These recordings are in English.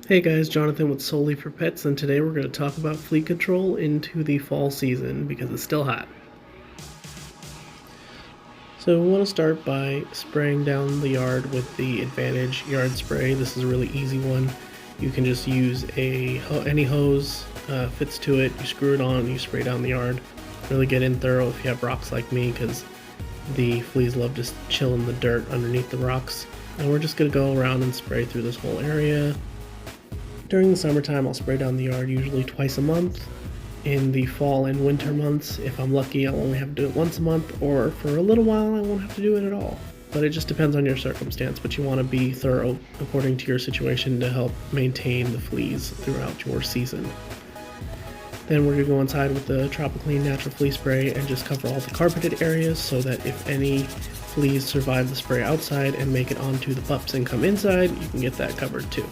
Hey guys, Jonathan with Solely for Pets, and today we're going to talk about flea control into the fall season because it's still hot. So we want to start by spraying down the yard with the Advantage yard spray. This is a really easy one. You can just use any hose, fits to it, you screw it on, you spray down the yard. Really get in thorough if you have rocks like me, because the fleas love to chill in the dirt underneath the rocks. And we're just going to go around and spray through this whole area. During the summertime, I'll spray down the yard usually twice a month. In the fall and winter months, if I'm lucky, I'll only have to do it once a month, or for a little while, I won't have to do it at all. But it just depends on your circumstance, but you want to be thorough according to your situation to help maintain the fleas throughout your season. Then we're going to go inside with the Tropiclean Natural Flea Spray and just cover all the carpeted areas so that if any fleas survive the spray outside and make it onto the pups and come inside, you can get that covered too.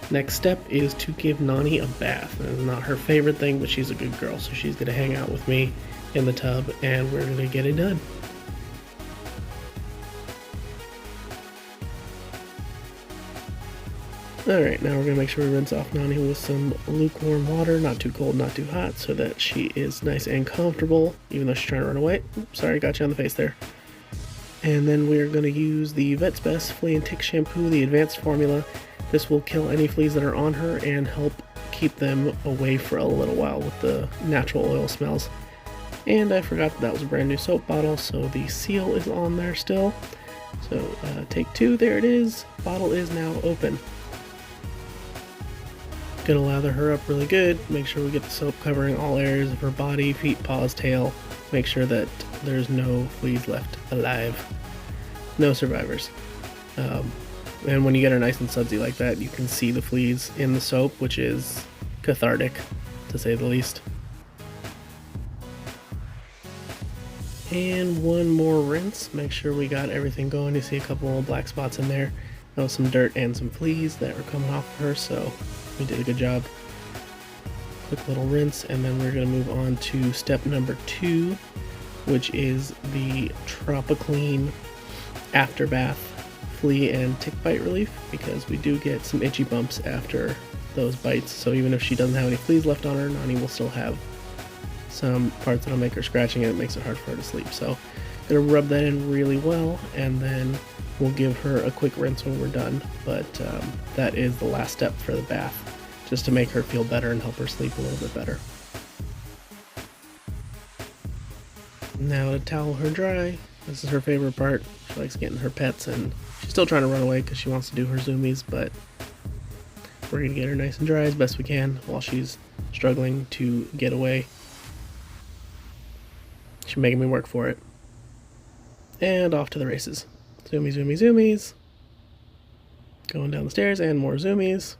Next step is to give Nani a bath. It's not her favorite thing, but she's a good girl, so she's going to hang out with me in the tub and we're going to get it done. Alright, now we're going to make sure we rinse off Nani with some lukewarm water, not too cold, not too hot, so that she is nice and comfortable, even though she's trying to run away. Oops, sorry, got you on the face there. And then we're going to use the Vet's Best Flea and Tick Shampoo, the advanced formula. This will kill any fleas that are on her and help keep them away for a little while with the natural oil smells. And I forgot that was a brand new soap bottle, so the seal is on there still. So take two, there it is. Bottle is now open. Gonna lather her up really good. Make sure we get the soap covering all areas of her body, feet, paws, tail. Make sure that there's no fleas left alive. No survivors. And when you get her nice and sudsy like that, you can see the fleas in the soap, which is cathartic, to say the least. And one more rinse. Make sure we got everything going. You see a couple of black spots in there. That was some dirt and some fleas that were coming off of her, so we did a good job. Quick little rinse, and then we're going to move on to step number 2, which is the Tropiclean After Bath Flea and Tick Bite Relief, because we do get some itchy bumps after those bites. So even if she doesn't have any fleas left on her, Nani will still have some parts that'll make her scratching and it makes it hard for her to sleep. So I'm gonna rub that in really well, and then we'll give her a quick rinse when we're done. But that is the last step for the bath, just to make her feel better and help her sleep a little bit better. Now to towel her dry. This is her favorite part. She likes getting her pets, and she's still trying to run away because she wants to do her zoomies, but we're going to get her nice and dry as best we can while she's struggling to get away. She's making me work for it. And off to the races. Zoomies, zoomies, zoomies. Going down the stairs and more zoomies.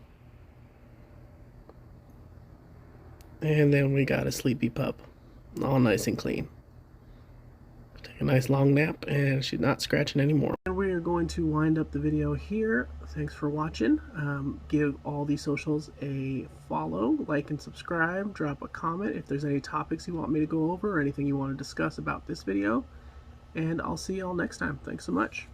And then we got a sleepy pup. All nice and clean. Take a nice long nap, and she's not scratching anymore. And we are going to wind up the video here. Thanks for watching. Give all these socials a follow, like and subscribe. Drop a comment if there's any topics you want me to go over or anything you want to discuss about this video. And I'll see y'all next time. Thanks so much.